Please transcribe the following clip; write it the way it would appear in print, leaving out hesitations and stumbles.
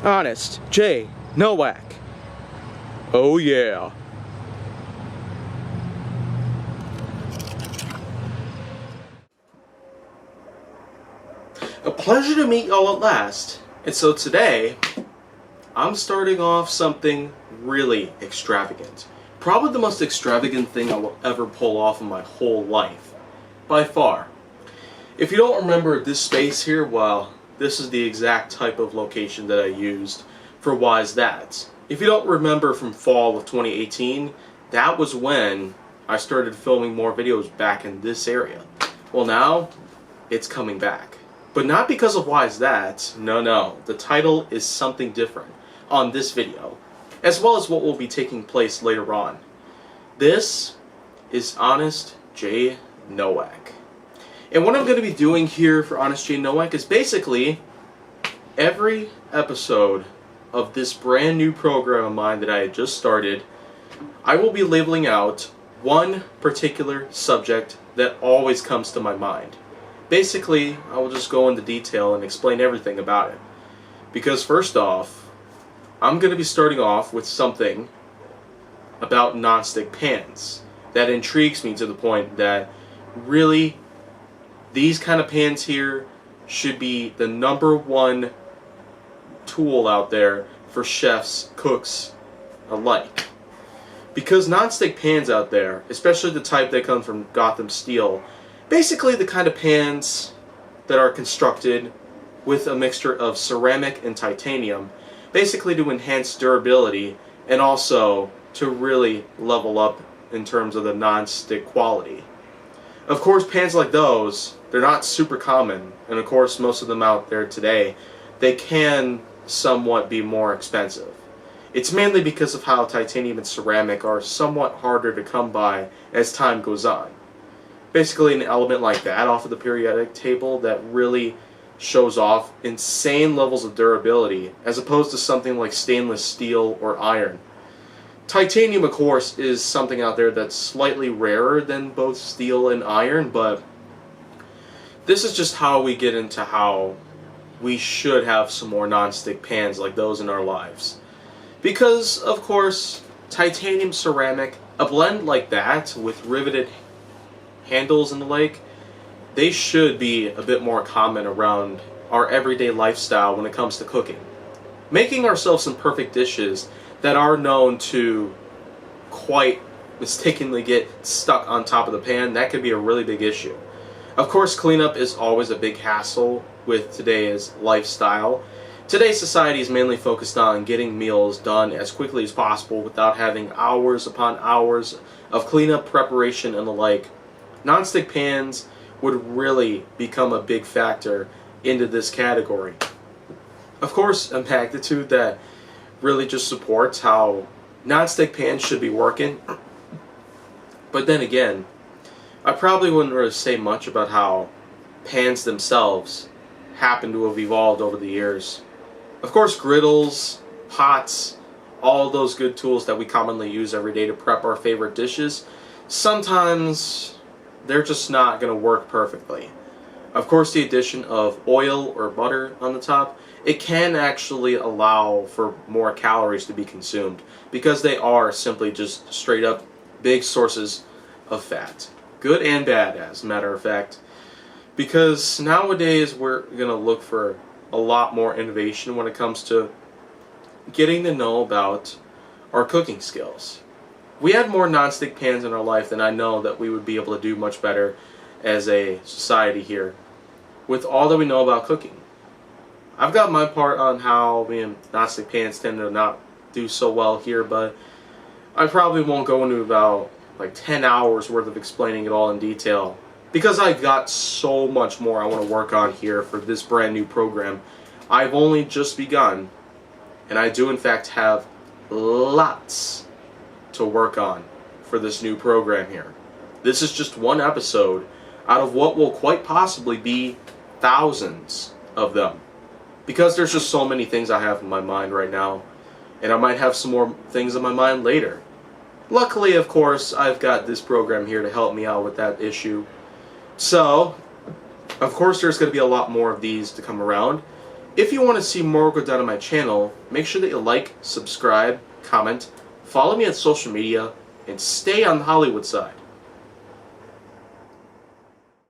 Honest J. Nowak. Oh yeah. A pleasure to meet y'all at last. And so today, I'm starting off something really extravagant. Probably the most extravagant thing I will ever pull off in my whole life. By far. If you don't remember this space here, well, this is the exact type of location that I used for Why's That. If you don't remember from fall of 2018, that was when I started filming more videos back in this area. Well, now, it's coming back. But not because of Why's That. No. The title is something different on this video, as well as what will be taking place later on. This is Honest J. Nowak. And what I'm going to be doing here for Honest J. Nowak is basically every episode of this brand new program of mine that I had just started, I will be labeling out one particular subject that always comes to my mind. Basically, I will just go into detail and explain everything about it. Because first off, I'm going to be starting off with something about nonstick pans that intrigues me to the point that really these kind of pans here should be the #1 tool out there for chefs, cooks alike. Because nonstick pans out there, especially the type that come from Gotham Steel, basically the kind of pans that are constructed with a mixture of ceramic and titanium, basically to enhance durability and also to really level up in terms of the non-stick quality. Of course, pans like those, they're not super common, and of course most of them out there today, they can somewhat be more expensive. It's mainly because of how titanium and ceramic are somewhat harder to come by as time goes on. Basically an element like that off of the periodic table that really shows off insane levels of durability as opposed to something like stainless steel or iron. Titanium, of course, is something out there that's slightly rarer than both steel and iron, but this is just how we get into how we should have some more non-stick pans like those in our lives. Because, of course, titanium ceramic, a blend like that with riveted handles and the like, they should be a bit more common around our everyday lifestyle when it comes to cooking. Making ourselves some perfect dishes that are known to quite mistakenly get stuck on top of the pan, that could be a really big issue. Of course, cleanup is always a big hassle with today's lifestyle. Today's society is mainly focused on getting meals done as quickly as possible without having hours upon hours of cleanup, preparation, and the like. Non-stick pans would really become a big factor into this category. Of course, a magnitude that really just supports how non-stick pans should be working. But then again, I probably wouldn't really say much about how pans themselves happen to have evolved over the years. Of course, griddles, pots, all those good tools that we commonly use every day to prep our favorite dishes, sometimes they're just not going to work perfectly. Of course, the addition of oil or butter on the top, it can actually allow for more calories to be consumed because they are simply just straight up big sources of fat. Good and bad, as a matter of fact. Because nowadays we're going to look for a lot more innovation when it comes to getting to know about our cooking skills. We had more non-stick pans in our life than I know that we would be able to do much better as a society here with all that we know about cooking. I've got my part on how non-stick pans tend to not do so well here, but I probably won't go into about like 10 hours worth of explaining it all in detail because I've got so much more I want to work on here for this brand new program. I've only just begun, and I do in fact have lots to work on for this new program here. This is just one episode out of what will quite possibly be thousands of them. Because there's just so many things I have in my mind right now, and I might have some more things in my mind later. Luckily, of course, I've got this program here to help me out with that issue. So, of course, there's going to be a lot more of these to come around, If you want to see more go down on my channel, make sure that you like, subscribe, comment, follow me on social media, and stay on the Hollywood side.